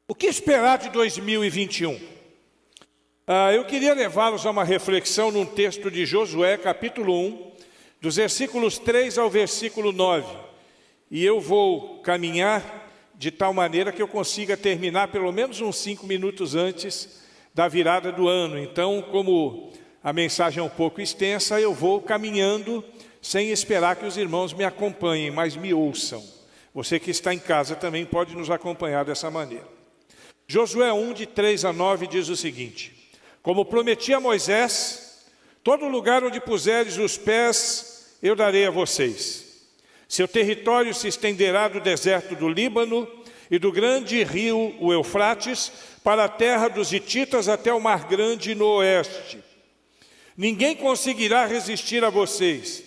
O que esperar de 2021? Eu queria levá-los a uma reflexão num texto de Josué, capítulo 1, dos versículos 3 ao versículo 9. E eu vou caminhar de tal maneira que eu consiga terminar pelo menos uns 5 minutos antes da virada do ano. Então, como a mensagem é um pouco extensa, eu vou caminhando sem esperar que os irmãos me acompanhem, mas me ouçam. Você que está em casa também pode nos acompanhar dessa maneira. Josué 1, de 3 a 9, diz o seguinte: como prometi a Moisés, todo lugar onde puseres os pés, eu darei a vocês. Seu território se estenderá do deserto do Líbano e do grande rio, o Eufrates, para a terra dos hititas até o Mar Grande no oeste. Ninguém conseguirá resistir a vocês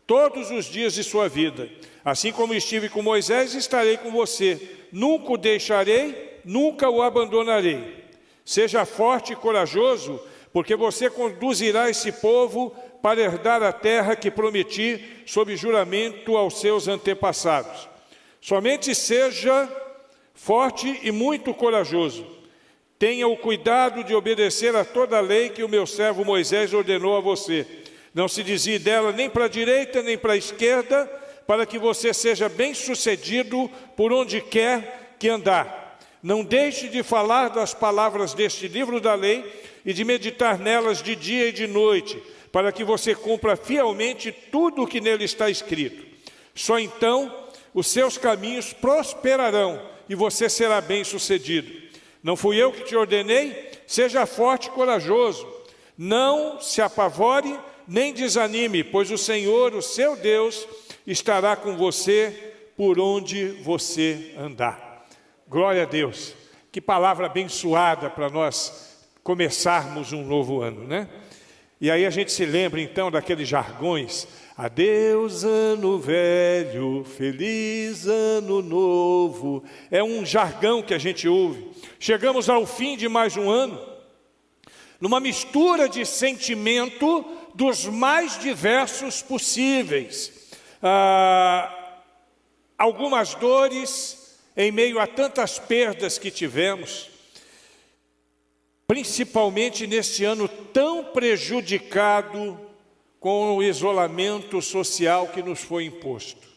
todos os dias de sua vida. Assim como estive com Moisés, estarei com você. Nunca o deixarei, nunca o abandonarei. Seja forte e corajoso, porque você conduzirá esse povo para herdar a terra que prometi sob juramento aos seus antepassados. Somente seja forte e muito corajoso. Tenha o cuidado de obedecer a toda a lei que o meu servo Moisés ordenou a você. Não se desvie dela nem para a direita nem para a esquerda, para que você seja bem-sucedido por onde quer que andar. Não deixe de falar das palavras deste livro da lei e de meditar nelas de dia e de noite, para que você cumpra fielmente tudo o que nele está escrito. Só então os seus caminhos prosperarão e você será bem-sucedido. Não fui eu que te ordenei? Seja forte e corajoso. Não se apavore nem desanime, pois o Senhor, o seu Deus, estará com você por onde você andar. Glória a Deus. Que palavra abençoada para nós começarmos um novo ano, né? E aí a gente se lembra então daqueles jargões: adeus ano velho, feliz ano novo. É um jargão que a gente ouve. Chegamos ao fim de mais um ano, numa mistura de sentimento dos mais diversos possíveis. Algumas dores em meio a tantas perdas que tivemos, principalmente neste ano tão prejudicado com o isolamento social que nos foi imposto.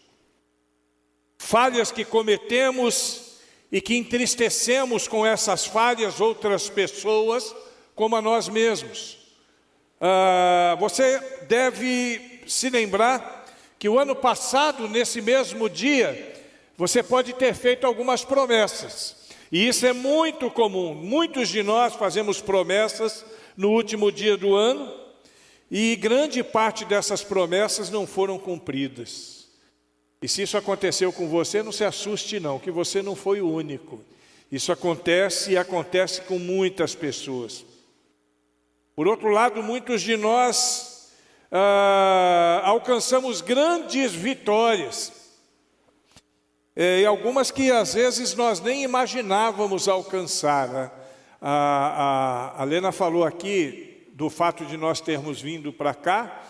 Falhas que cometemos e que entristecemos com essas falhas outras pessoas, como a nós mesmos. Você deve se lembrar que o ano passado, nesse mesmo dia, você pode ter feito algumas promessas. E isso é muito comum. Muitos de nós fazemos promessas no último dia do ano e grande parte dessas promessas não foram cumpridas. E se isso aconteceu com você, não se assuste não, que você não foi o único. Isso acontece e acontece com muitas pessoas. Por outro lado, muitos de nós alcançamos grandes vitórias. E algumas que às vezes nós nem imaginávamos alcançar, né? A Lena falou aqui do fato de nós termos vindo para cá.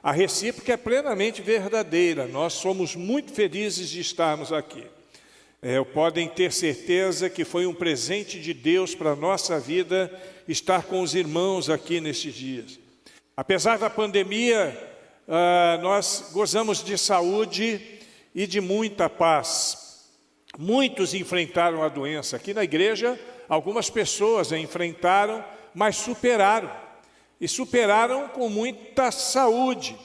A recíproca é plenamente verdadeira. Nós somos muito felizes de estarmos aqui. Podem ter certeza que foi um presente de Deus para a nossa vida estar com os irmãos aqui nestes dias. Apesar da pandemia, nós gozamos de saúde e de muita paz. Muitos enfrentaram a doença. Aqui na igreja, algumas pessoas a enfrentaram, mas superaram. E superaram com muita saúde.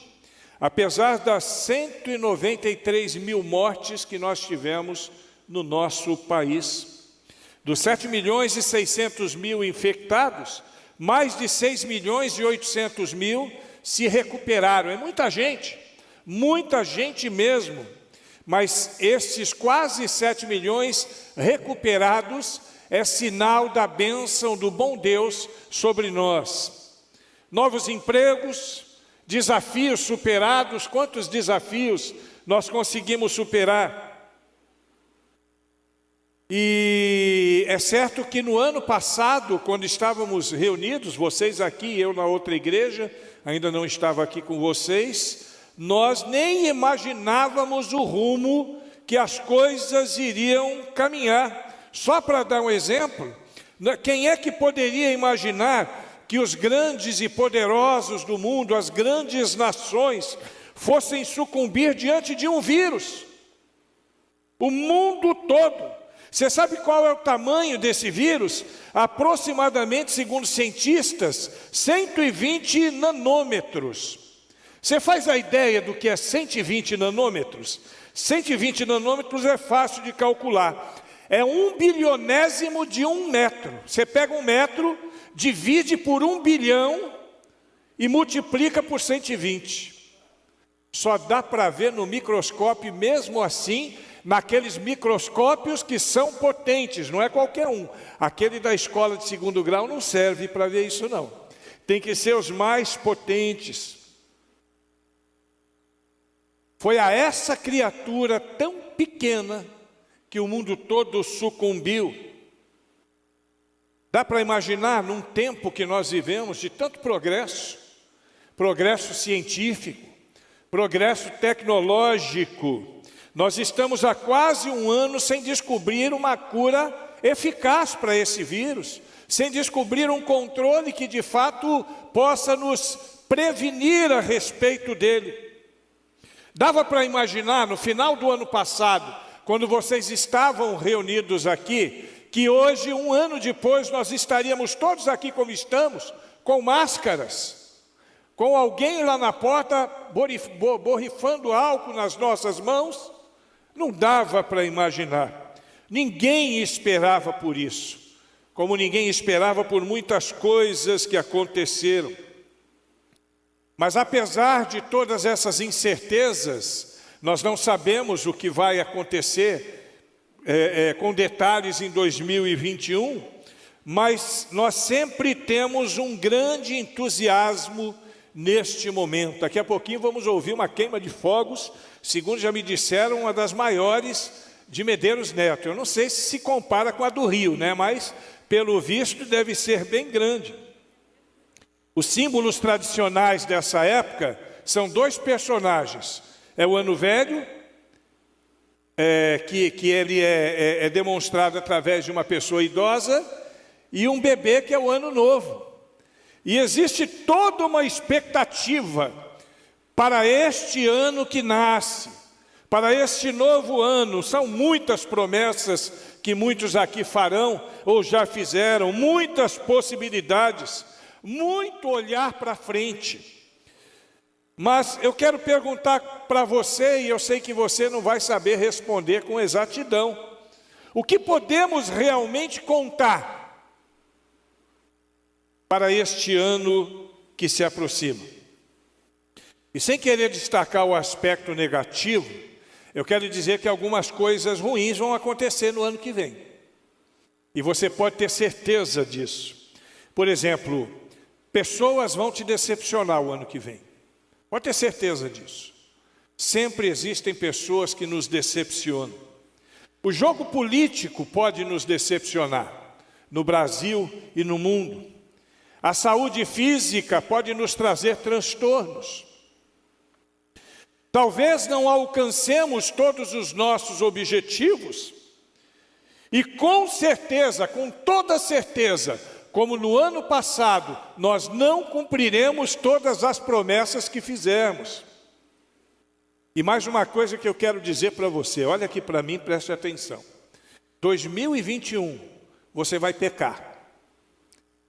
Apesar das 193 mil mortes que nós tivemos no nosso país. Dos 7 milhões e 600 mil infectados, mais de 6 milhões e 800 mil se recuperaram. É muita gente mesmo. Mas esses quase 7 milhões recuperados é sinal da bênção do bom Deus sobre nós. Novos empregos, desafios superados. Quantos desafios nós conseguimos superar? E é certo que no ano passado, quando estávamos reunidos, vocês aqui, eu na outra igreja, ainda não estava aqui com vocês, nós nem imaginávamos o rumo que as coisas iriam caminhar. Só para dar um exemplo, quem é que poderia imaginar que os grandes e poderosos do mundo, as grandes nações, fossem sucumbir diante de um vírus? O mundo todo. Você sabe qual é o tamanho desse vírus? Aproximadamente, segundo cientistas, 120 nanômetros. Você faz a ideia do que é 120 nanômetros? 120 nanômetros é fácil de calcular. É 1 bilionésimo de 1 metro. Você pega 1 metro, divide por 1 bilhão e multiplica por 120. Só dá para ver no microscópio, mesmo assim, naqueles microscópios que são potentes, não é qualquer um. Aquele da escola de 2º grau não serve para ver isso não. Tem que ser os mais potentes. Foi a essa criatura tão pequena que o mundo todo sucumbiu. Dá para imaginar num tempo que nós vivemos de tanto progresso, progresso científico, progresso tecnológico. Nós estamos há quase 1 ano sem descobrir uma cura eficaz para esse vírus, sem descobrir um controle que de fato possa nos prevenir a respeito dele. Dava para imaginar no final do ano passado, quando vocês estavam reunidos aqui, que hoje, 1 ano depois, nós estaríamos todos aqui como estamos, com máscaras, com alguém lá na porta borrifando álcool nas nossas mãos? Não dava para imaginar. Ninguém esperava por isso, como ninguém esperava por muitas coisas que aconteceram. Mas apesar de todas essas incertezas, nós não sabemos o que vai acontecer com detalhes em 2021, mas nós sempre temos um grande entusiasmo neste momento. Daqui a pouquinho vamos ouvir uma queima de fogos, segundo já me disseram, uma das maiores de Medeiros Neto. Eu não sei se compara com a do Rio, né? Mas pelo visto deve ser bem grande. Os símbolos tradicionais dessa época são 2 personagens. É o Ano Velho, que ele é demonstrado através de uma pessoa idosa, e um bebê que é o Ano Novo. E existe toda uma expectativa para este ano que nasce, para este novo ano. São muitas promessas que muitos aqui farão ou já fizeram, muitas possibilidades, muito olhar para frente. Mas eu quero perguntar para você, e eu sei que você não vai saber responder com exatidão: o que podemos realmente contar para este ano que se aproxima? E sem querer destacar o aspecto negativo, eu quero dizer que algumas coisas ruins vão acontecer no ano que vem. E você pode ter certeza disso. Por exemplo, pessoas vão te decepcionar o ano que vem. Pode ter certeza disso. Sempre existem pessoas que nos decepcionam. O jogo político pode nos decepcionar, no Brasil e no mundo. A saúde física pode nos trazer transtornos. Talvez não alcancemos todos os nossos objetivos. E com certeza, com toda certeza, como no ano passado, nós não cumpriremos todas as promessas que fizemos. E mais uma coisa que eu quero dizer para você, olha aqui para mim, preste atenção. 2021, você vai pecar.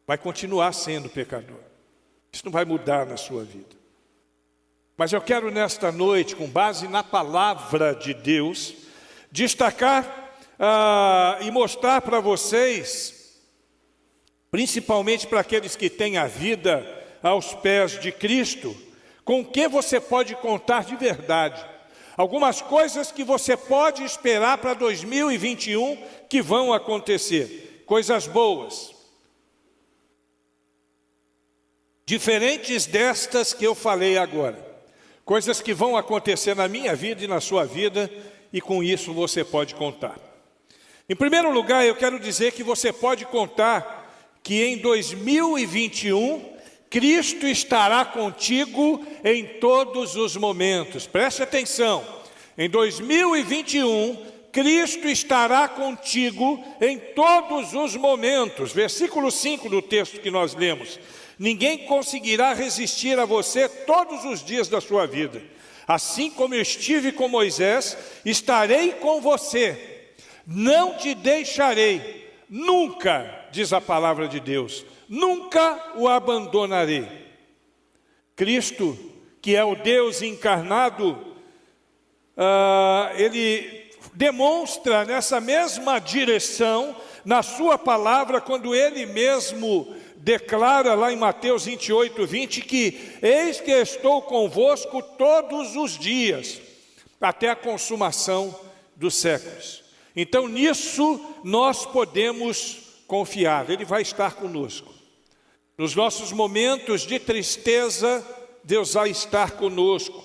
Vai continuar sendo pecador. Isso não vai mudar na sua vida. Mas eu quero nesta noite, com base na palavra de Deus, destacar e mostrar para vocês, principalmente para aqueles que têm a vida aos pés de Cristo, com o que você pode contar de verdade. Algumas coisas que você pode esperar para 2021 que vão acontecer. Coisas boas. Diferentes destas que eu falei agora. Coisas que vão acontecer na minha vida e na sua vida, e com isso você pode contar. Em primeiro lugar, eu quero dizer que você pode contar que em 2021, Cristo estará contigo em todos os momentos. Preste atenção, em 2021, Cristo estará contigo em todos os momentos. Versículo 5 do texto que nós lemos. Ninguém conseguirá resistir a você todos os dias da sua vida. Assim como eu estive com Moisés, estarei com você. Não te deixarei, nunca, diz a palavra de Deus, nunca o abandonarei. Cristo, que é o Deus encarnado, ele demonstra nessa mesma direção, na sua palavra, quando ele mesmo declara lá em Mateus 28, 20, que eis que estou convosco todos os dias, até a consumação dos séculos. Então nisso nós podemos confiar, ele vai estar conosco. Nos nossos momentos de tristeza, Deus vai estar conosco.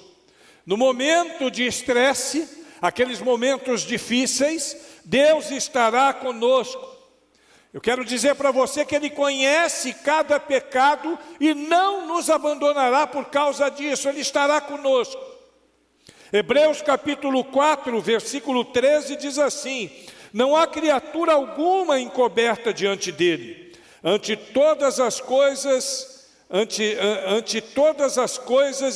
No momento de estresse, aqueles momentos difíceis, Deus estará conosco. Eu quero dizer para você que Ele conhece cada pecado e não nos abandonará por causa disso, Ele estará conosco. Hebreus capítulo 4, versículo 13 diz assim: não há criatura alguma encoberta diante dele, ante todas as coisas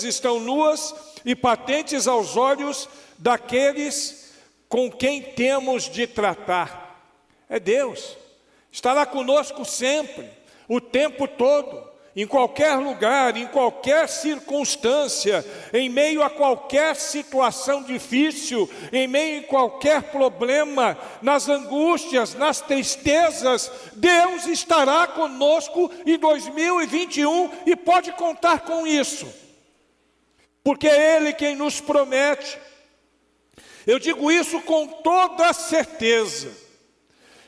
estão nuas e patentes aos olhos daqueles com quem temos de tratar. É Deus, estará conosco sempre, o tempo todo, em qualquer lugar, em qualquer circunstância, em meio a qualquer situação difícil, em meio a qualquer problema, nas angústias, nas tristezas, Deus estará conosco em 2021 e pode contar com isso, porque é Ele quem nos promete. Eu digo isso com toda certeza.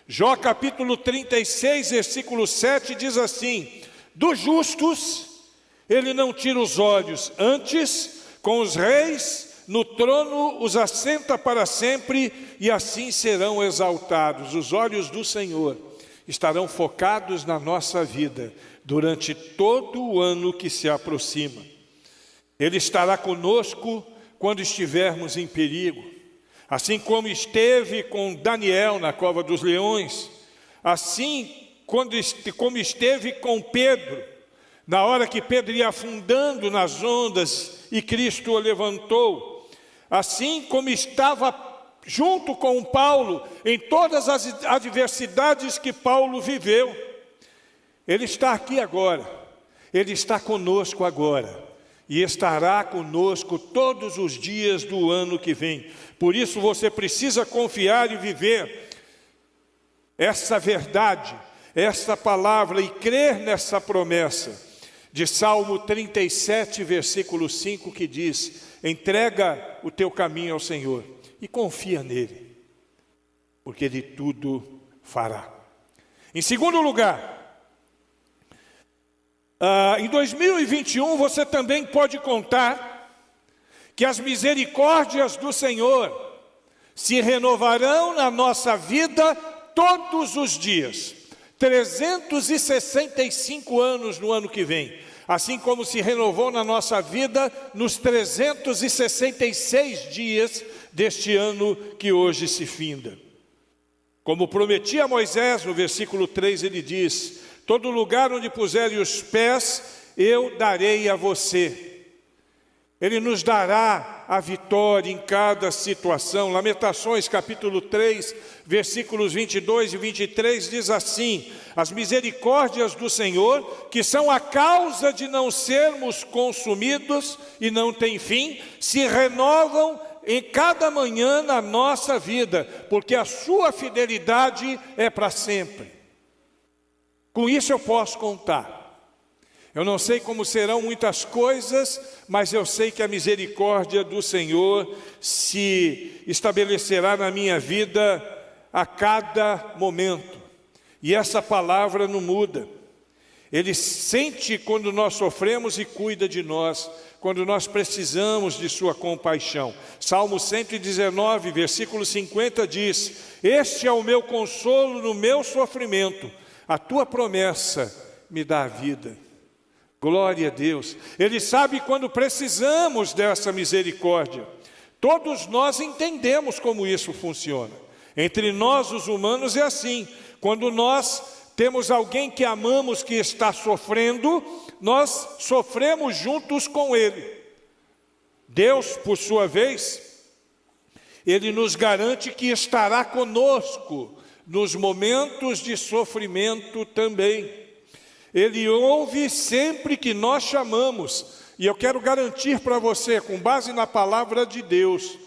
Jó capítulo 36, versículo 7 diz assim: dos justos ele não tira os olhos, antes com os reis no trono os assenta para sempre, e assim serão exaltados. Os olhos do Senhor estarão focados na nossa vida durante todo o ano que se aproxima. Ele estará conosco quando estivermos em perigo, assim como esteve com Daniel na cova dos leões, assim como esteve com Pedro, na hora que Pedro ia afundando nas ondas e Cristo o levantou, assim como estava junto com Paulo em todas as adversidades que Paulo viveu. Ele está aqui agora, Ele está conosco agora, e estará conosco todos os dias do ano que vem. Por isso você precisa confiar e viver essa verdade, esta palavra, e crer nessa promessa de Salmo 37, versículo 5, que diz: entrega o teu caminho ao Senhor e confia nele, porque Ele tudo fará. Em segundo lugar, em 2021 você também pode contar que as misericórdias do Senhor se renovarão na nossa vida todos os dias. 365 anos no ano que vem, assim como se renovou na nossa vida nos 366 dias deste ano que hoje se finda. Como prometi a Moisés, no versículo 3 ele diz: todo lugar onde puserem os pés, eu darei a você. Ele nos dará a vitória em cada situação. Lamentações capítulo 3, versículos 22 e 23 diz assim: as misericórdias do Senhor, que são a causa de não sermos consumidos e não têm fim, se renovam em cada manhã na nossa vida, porque a sua fidelidade é para sempre. Com isso eu posso contar. Eu não sei como serão muitas coisas, mas eu sei que a misericórdia do Senhor se estabelecerá na minha vida a cada momento. E essa palavra não muda. Ele sente quando nós sofremos e cuida de nós quando nós precisamos de sua compaixão. Salmo 119, versículo 50 diz: este é o meu consolo no meu sofrimento, a tua promessa me dá a vida. Glória a Deus. Ele sabe quando precisamos dessa misericórdia. Todos nós entendemos como isso funciona. Entre nós, os humanos, é assim. Quando nós temos alguém que amamos que está sofrendo, nós sofremos juntos com ele. Deus, por sua vez, ele nos garante que estará conosco nos momentos de sofrimento também. Ele ouve sempre que nós chamamos. E eu quero garantir para você, com base na palavra de Deus,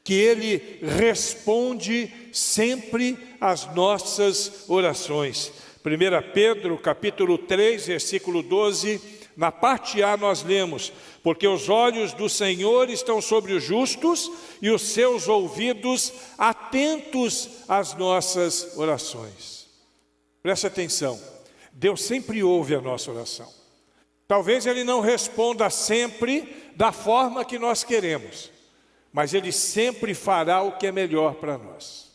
que Ele responde sempre às nossas orações. 1 Pedro, capítulo 3, versículo 12, na parte A nós lemos: porque os olhos do Senhor estão sobre os justos e os seus ouvidos atentos às nossas orações. Preste atenção, Deus sempre ouve a nossa oração. Talvez Ele não responda sempre da forma que nós queremos, mas Ele sempre fará o que é melhor para nós.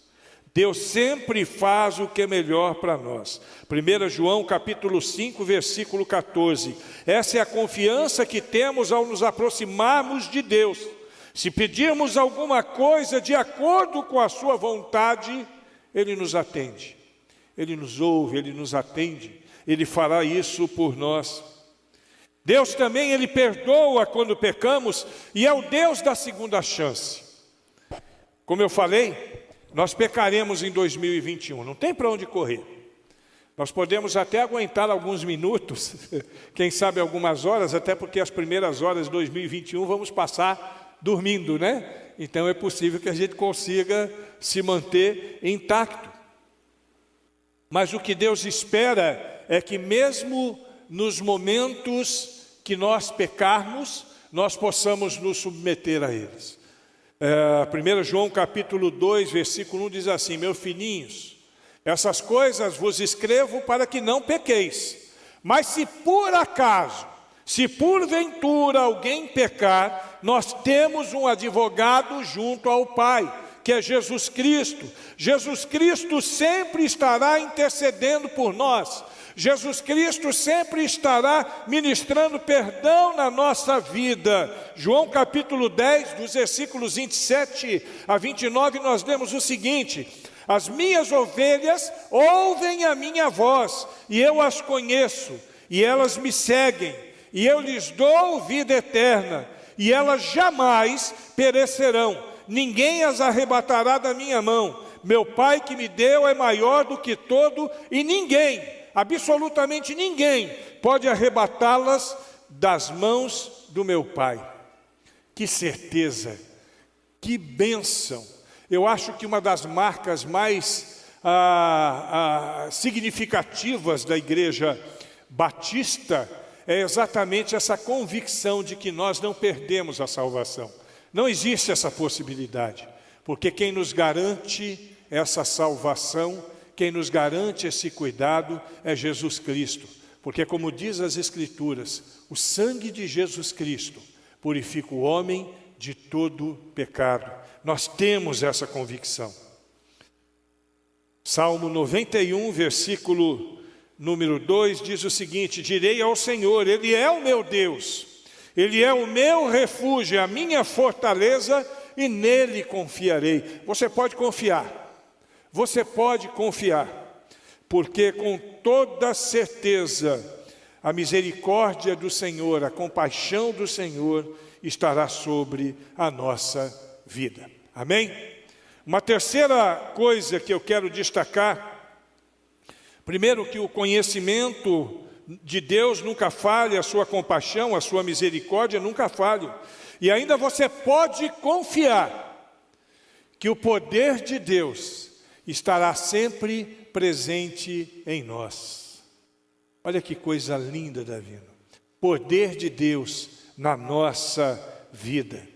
Deus sempre faz o que é melhor para nós. 1 João capítulo 5, versículo 14. Essa é a confiança que temos ao nos aproximarmos de Deus. Se pedirmos alguma coisa de acordo com a sua vontade, Ele nos atende. Ele nos ouve, Ele nos atende. Ele fará isso por nós. Deus também, Ele perdoa quando pecamos e é o Deus da segunda chance. Como eu falei, nós pecaremos em 2021, não tem para onde correr. Nós podemos até aguentar alguns minutos, quem sabe algumas horas, até porque as primeiras horas de 2021 vamos passar dormindo, né? Então é possível que a gente consiga se manter intacto. Mas o que Deus espera é que mesmo nos momentos que nós pecarmos, nós possamos nos submeter a eles. 1 João capítulo 2, versículo 1 diz assim: meus filhinhos, essas coisas vos escrevo para que não pequeis. Mas se por acaso, se porventura alguém pecar, nós temos um advogado junto ao Pai, que é Jesus Cristo. Jesus Cristo sempre estará intercedendo por nós. Jesus Cristo sempre estará ministrando perdão na nossa vida. João capítulo 10, dos versículos 27 a 29, nós lemos o seguinte: as minhas ovelhas ouvem a minha voz, e eu as conheço, e elas me seguem, e eu lhes dou vida eterna, e elas jamais perecerão, ninguém as arrebatará da minha mão. Meu Pai que me deu é maior do que todo, e ninguém, absolutamente ninguém, pode arrebatá-las das mãos do meu Pai. Que certeza, que bênção. Eu acho que uma das marcas mais significativas da Igreja Batista é exatamente essa convicção de que nós não perdemos a salvação. Não existe essa possibilidade, porque quem nos garante essa salvação, quem nos garante esse cuidado é Jesus Cristo. Porque, como diz as Escrituras, o sangue de Jesus Cristo purifica o homem de todo pecado. Nós temos essa convicção. Salmo 91, versículo número 2, diz o seguinte: direi ao Senhor, Ele é o meu Deus, Ele é o meu refúgio, a minha fortaleza, e nele confiarei. Você pode confiar. Você pode confiar, porque com toda certeza a misericórdia do Senhor, a compaixão do Senhor estará sobre a nossa vida. Amém? Uma terceira coisa que eu quero destacar: primeiro, que o conhecimento de Deus nunca falha, a sua compaixão, a sua misericórdia nunca falham. E ainda você pode confiar que o poder de Deus estará sempre presente em nós. Olha que coisa linda, Davi. Poder de Deus na nossa vida.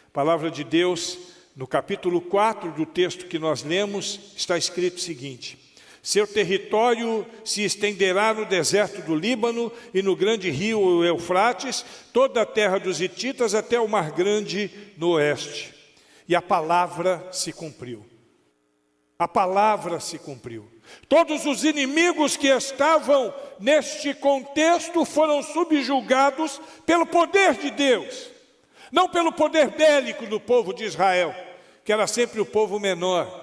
A palavra de Deus, no capítulo 4 do texto que nós lemos, está escrito o seguinte: Seu território se estenderá no deserto do Líbano e no grande rio Eufrates, toda a terra dos hititas até o Mar Grande no oeste. E a palavra se cumpriu. A palavra se cumpriu. Todos os inimigos que estavam neste contexto foram subjugados pelo poder de Deus. Não pelo poder bélico do povo de Israel, que era sempre o povo menor,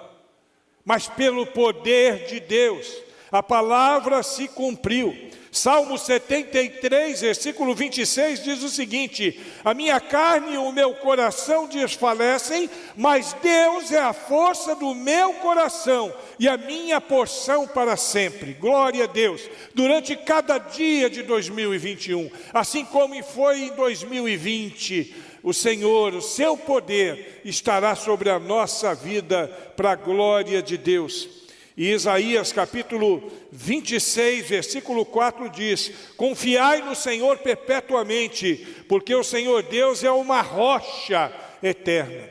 mas pelo poder de Deus. A palavra se cumpriu. Salmo 73, versículo 26 diz o seguinte: a minha carne e o meu coração desfalecem, mas Deus é a força do meu coração e a minha porção para sempre. Glória a Deus. Durante cada dia de 2021, assim como foi em 2020, o Senhor, o seu poder estará sobre a nossa vida para a glória de Deus. E Isaías capítulo 26, versículo 4 diz: confiai no Senhor perpetuamente, porque o Senhor Deus é uma rocha eterna.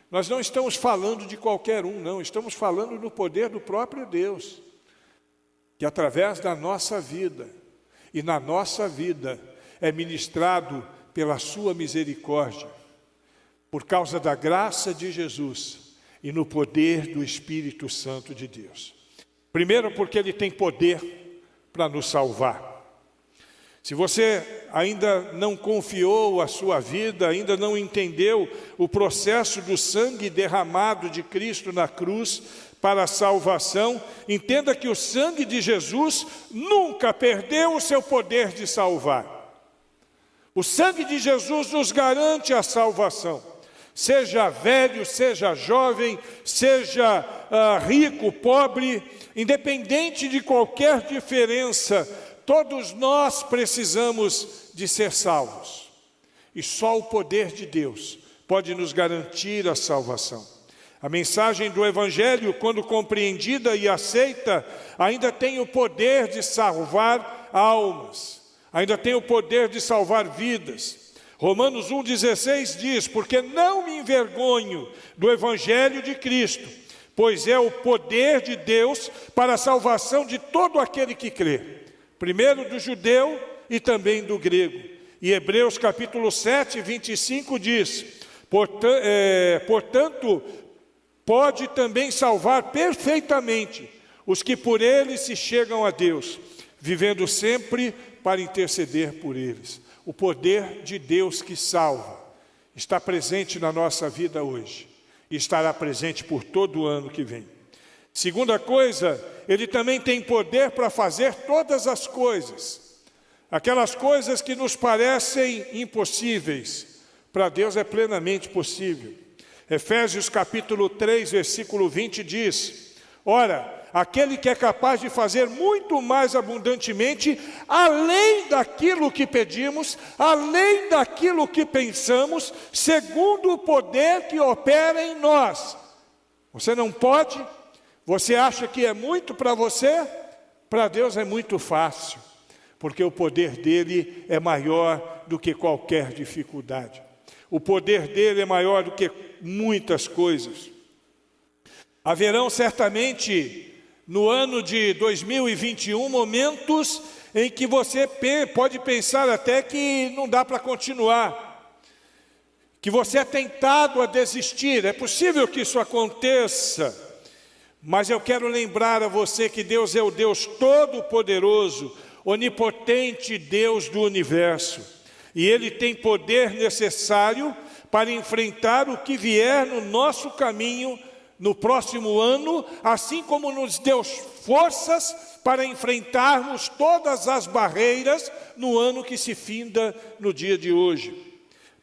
Nós não estamos falando de qualquer um, não, estamos falando do poder do próprio Deus, que através da nossa vida, e na nossa vida, é ministrado pela sua misericórdia, por causa da graça de Jesus, e no poder do Espírito Santo de Deus. Primeiro, porque Ele tem poder para nos salvar. Se você ainda não confiou a sua vida, ainda não entendeu o processo do sangue derramado de Cristo na cruz para a salvação, entenda que o sangue de Jesus nunca perdeu o seu poder de salvar. O sangue de Jesus nos garante a salvação. Seja velho, seja jovem, seja rico, pobre, independente de qualquer diferença, todos nós precisamos de ser salvos. E só o poder de Deus pode nos garantir a salvação. A mensagem do Evangelho, quando compreendida e aceita, ainda tem o poder de salvar almas, ainda tem o poder de salvar vidas. Romanos 1,16 diz: porque não me envergonho do Evangelho de Cristo, pois é o poder de Deus para a salvação de todo aquele que crê, primeiro do judeu e também do grego. E Hebreus capítulo 7, 25 diz: portanto, pode também salvar perfeitamente os que por ele se chegam a Deus, vivendo sempre para interceder por eles. O poder de Deus que salva está presente na nossa vida hoje e estará presente por todo o ano que vem. Segunda coisa, Ele também tem poder para fazer todas as coisas. Aquelas coisas que nos parecem impossíveis, para Deus é plenamente possível. Efésios capítulo 3, versículo 20 diz: ora, aquele que é capaz de fazer muito mais abundantemente, além daquilo que pedimos, além daquilo que pensamos, segundo o poder que opera em nós. Você não pode? Você acha que é muito para você? Para Deus é muito fácil, porque o poder dele é maior do que qualquer dificuldade. O poder dele é maior do que muitas coisas. Haverão certamente no ano de 2021, momentos em que você pode pensar até que não dá para continuar, que você é tentado a desistir. É possível que isso aconteça, mas eu quero lembrar a você que Deus é o Deus Todo-Poderoso, onipotente Deus do universo, e Ele tem poder necessário para enfrentar o que vier no nosso caminho no próximo ano, assim como nos deu forças para enfrentarmos todas as barreiras no ano que se finda no dia de hoje.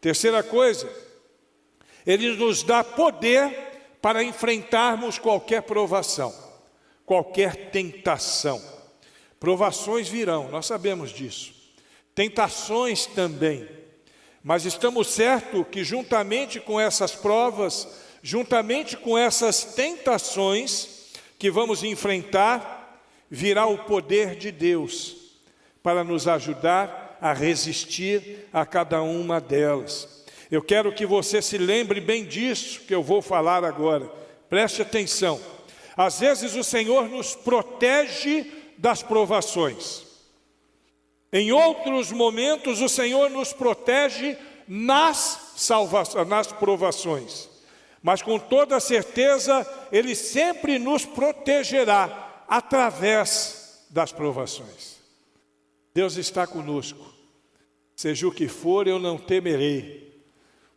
Terceira coisa, Ele nos dá poder para enfrentarmos qualquer provação, qualquer tentação. Provações virão, nós sabemos disso. Tentações também. Mas estamos certos que juntamente com essas provas, juntamente com essas tentações que vamos enfrentar, virá o poder de Deus para nos ajudar a resistir a cada uma delas. Eu quero que você se lembre bem disso que eu vou falar agora. Preste atenção. Às vezes o Senhor nos protege das provações. Em outros momentos o Senhor nos protege nas provações. Mas com toda certeza Ele sempre nos protegerá através das provações. Deus está conosco. Seja o que for, eu não temerei.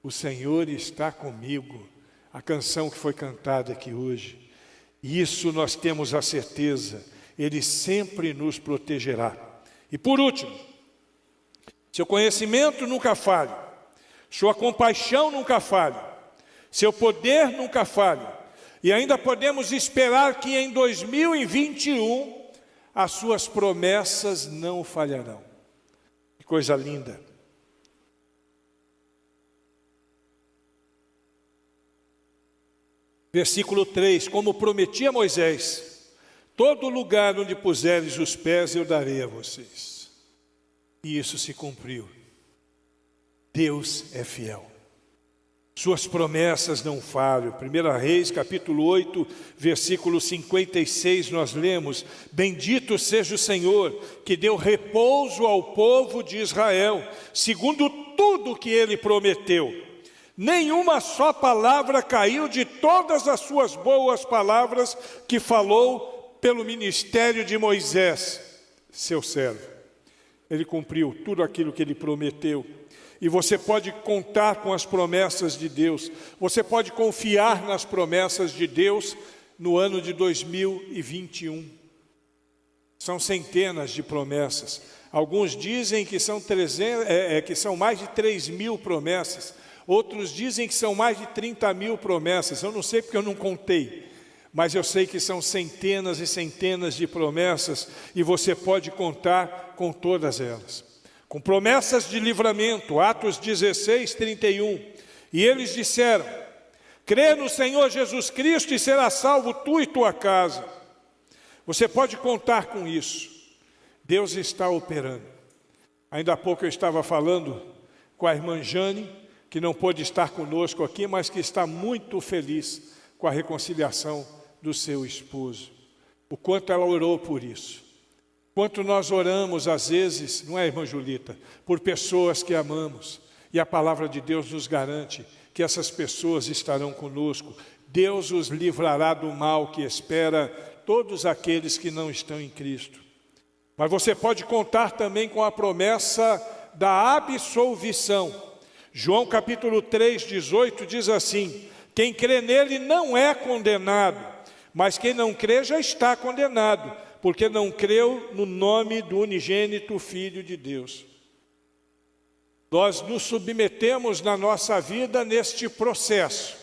O Senhor está comigo. A canção que foi cantada aqui hoje. Isso nós temos a certeza. Ele sempre nos protegerá. E por último, seu conhecimento nunca falha. Sua compaixão nunca falha. Seu poder nunca falha. E ainda podemos esperar que em 2021 as suas promessas não falharão. Que coisa linda. Versículo 3, como prometi a Moisés, todo lugar onde puseres os pés eu darei a vocês. E isso se cumpriu. Deus é fiel. Suas promessas não falham. 1 Reis, capítulo 8, versículo 56, nós lemos: Bendito seja o Senhor, que deu repouso ao povo de Israel, segundo tudo que ele prometeu. Nenhuma só palavra caiu de todas as suas boas palavras que falou pelo ministério de Moisés, seu servo. Ele cumpriu tudo aquilo que ele prometeu. E você pode contar com as promessas de Deus. Você pode confiar nas promessas de Deus no ano de 2021. São centenas de promessas. Alguns dizem que são mais de 3.000 promessas. Outros dizem que são mais de 30.000 promessas. Eu não sei porque eu não contei. Mas eu sei que são centenas e centenas de promessas. E você pode contar com todas elas. Com promessas de livramento, Atos 16, 31. E eles disseram: crê no Senhor Jesus Cristo e será salvo tu e tua casa. Você pode contar com isso. Deus está operando. Ainda há pouco eu estava falando com a irmã Jane, que não pôde estar conosco aqui, mas que está muito feliz com a reconciliação do seu esposo. O quanto ela orou por isso. Quanto nós oramos, às vezes, não é, irmã Julita, por pessoas que amamos. E a palavra de Deus nos garante que essas pessoas estarão conosco. Deus os livrará do mal que espera todos aqueles que não estão em Cristo. Mas você pode contar também com a promessa da absolvição. João capítulo 3, 18 diz assim: quem crê nele não é condenado, mas quem não crê já está condenado, porque não creu no nome do unigênito Filho de Deus. Nós nos submetemos na nossa vida neste processo.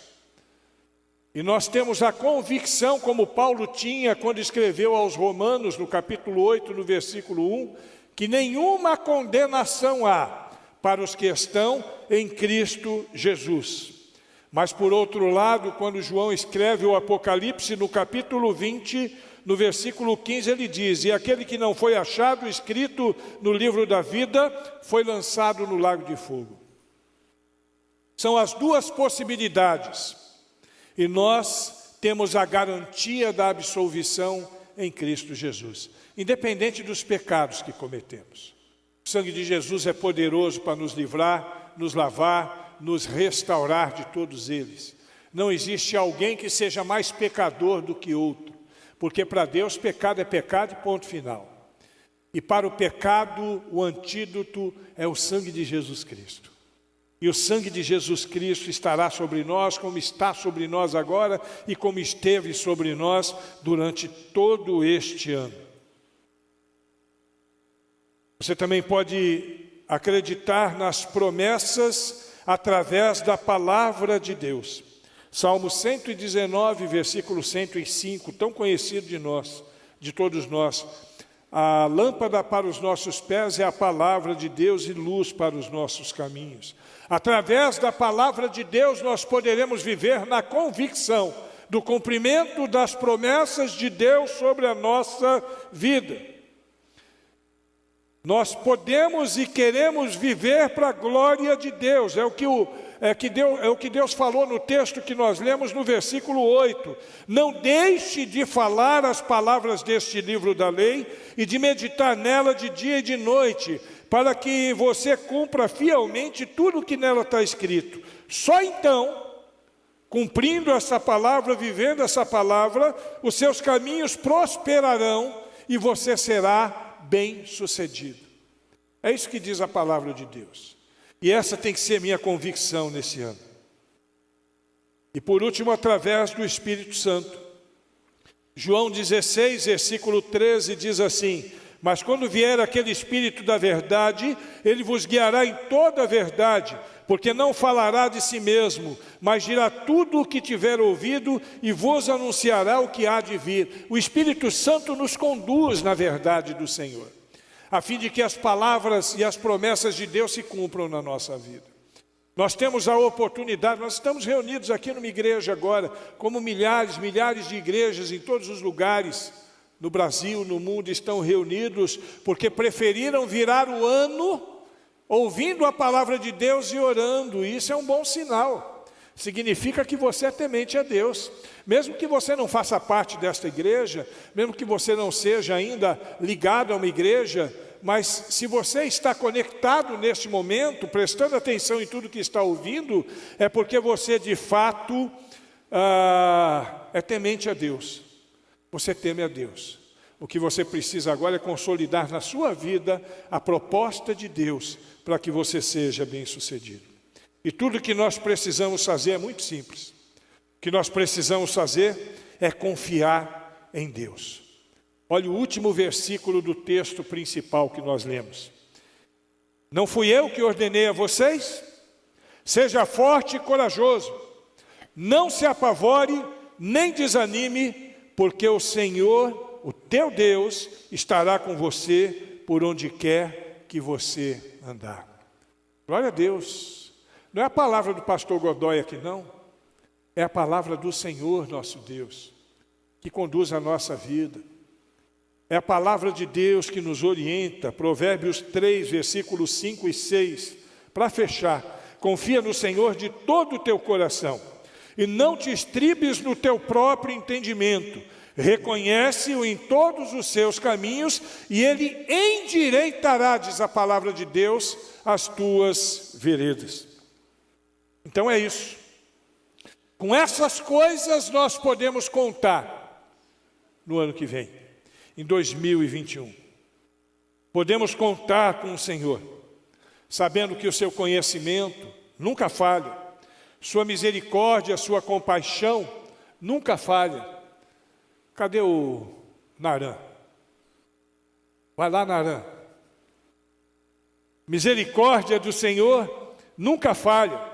E nós temos a convicção, como Paulo tinha quando escreveu aos Romanos, no capítulo 8, no versículo 1, que nenhuma condenação há para os que estão em Cristo Jesus. Mas por outro lado, quando João escreve o Apocalipse, no capítulo 20, no versículo 15 ele diz: e aquele que não foi achado escrito no livro da vida foi lançado no lago de fogo. São as duas possibilidades. E nós temos a garantia da absolvição em Cristo Jesus, independente dos pecados que cometemos. O sangue de Jesus é poderoso para nos livrar, nos lavar, nos restaurar de todos eles. Não existe alguém que seja mais pecador do que outro, porque para Deus pecado é pecado e ponto final. E para o pecado o antídoto é o sangue de Jesus Cristo. E o sangue de Jesus Cristo estará sobre nós, como está sobre nós agora e como esteve sobre nós durante todo este ano. Você também pode acreditar nas promessas através da palavra de Deus. Salmo 119, versículo 105, tão conhecido de todos nós. A lâmpada para os nossos pés é a palavra de Deus e luz para os nossos caminhos. Através da palavra de Deus nós poderemos viver na convicção do cumprimento das promessas de Deus sobre a nossa vida. Nós podemos e queremos viver para a glória de Deus. É o que é o que Deus falou no texto que nós lemos no versículo 8. Não deixe de falar as palavras deste livro da lei e de meditar nela de dia e de noite, para que você cumpra fielmente tudo o que nela está escrito. Só então, cumprindo essa palavra, vivendo essa palavra, os seus caminhos prosperarão e você será bem-sucedido. É isso que diz a palavra de Deus. E essa tem que ser minha convicção nesse ano. E por último, através do Espírito Santo. João 16, versículo 13 diz assim: mas quando vier aquele Espírito da verdade, ele vos guiará em toda a verdade, porque não falará de si mesmo, mas dirá tudo o que tiver ouvido e vos anunciará o que há de vir. O Espírito Santo nos conduz na verdade do Senhor, a fim de que as palavras e as promessas de Deus se cumpram na nossa vida. Nós temos a oportunidade, nós estamos reunidos aqui numa igreja agora, como milhares de igrejas em todos os lugares, no Brasil, no mundo, estão reunidos, porque preferiram virar o ano ouvindo a palavra de Deus e orando. E isso é um bom sinal. Significa que você é temente a Deus. Mesmo que você não faça parte desta igreja, mesmo que você não seja ainda ligado a uma igreja, mas se você está conectado neste momento, prestando atenção em tudo que está ouvindo, é porque você de fato é temente a Deus. Você teme a Deus. O que você precisa agora é consolidar na sua vida a proposta de Deus para que você seja bem-sucedido. E tudo que nós precisamos fazer é muito simples. O que nós precisamos fazer é confiar em Deus. Olha o último versículo do texto principal que nós lemos. Não fui eu que ordenei a vocês? Seja forte e corajoso. Não se apavore, nem desanime, porque o Senhor, o teu Deus, estará com você por onde quer que você andar. Glória a Deus. Não é a palavra do pastor Godoy aqui não. É a palavra do Senhor nosso Deus, que conduz a nossa vida. É a palavra de Deus que nos orienta. Provérbios 3, versículos 5 e 6. Para fechar, confia no Senhor de todo o teu coração e não te estribes no teu próprio entendimento. Reconhece-o em todos os seus caminhos e ele endireitará, diz a palavra de Deus, as tuas veredas. Então é isso. Com essas coisas nós podemos contar no ano que vem, em 2021. Podemos contar com o Senhor, sabendo que o seu conhecimento nunca falha, sua misericórdia, sua compaixão nunca falha. Cadê o Naran? Vai lá, Naran. Misericórdia do Senhor nunca falha.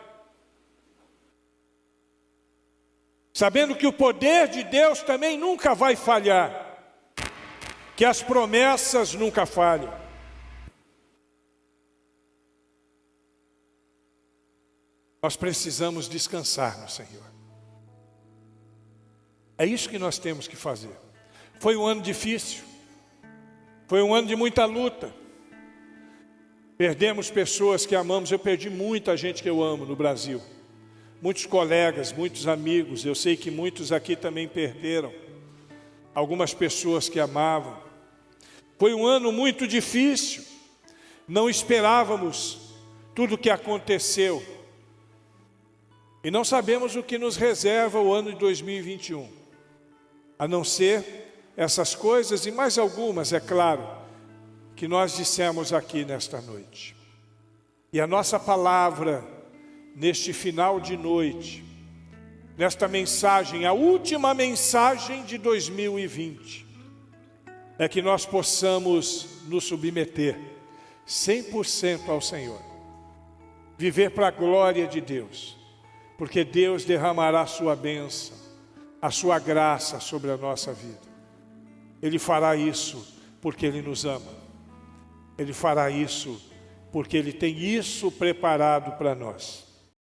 Sabendo que o poder de Deus também nunca vai falhar. Que as promessas nunca falham. Nós precisamos descansar no Senhor. É isso que nós temos que fazer. Foi um ano difícil. Foi um ano de muita luta. Perdemos pessoas que amamos. Eu perdi muita gente que eu amo no Brasil. Muitos colegas, muitos amigos. Eu sei que muitos aqui também perderam algumas pessoas que amavam. Foi um ano muito difícil. Não esperávamos tudo o que aconteceu. E não sabemos o que nos reserva o ano de 2021. A não ser essas coisas e mais algumas, é claro, que nós dissemos aqui nesta noite. E a nossa palavra, neste final de noite, nesta mensagem, a última mensagem de 2020, é que nós possamos nos submeter 100% ao Senhor. Viver para a glória de Deus. Porque Deus derramará a sua bênção, a sua graça sobre a nossa vida. Ele fará isso porque Ele nos ama. Ele fará isso porque Ele tem isso preparado para nós.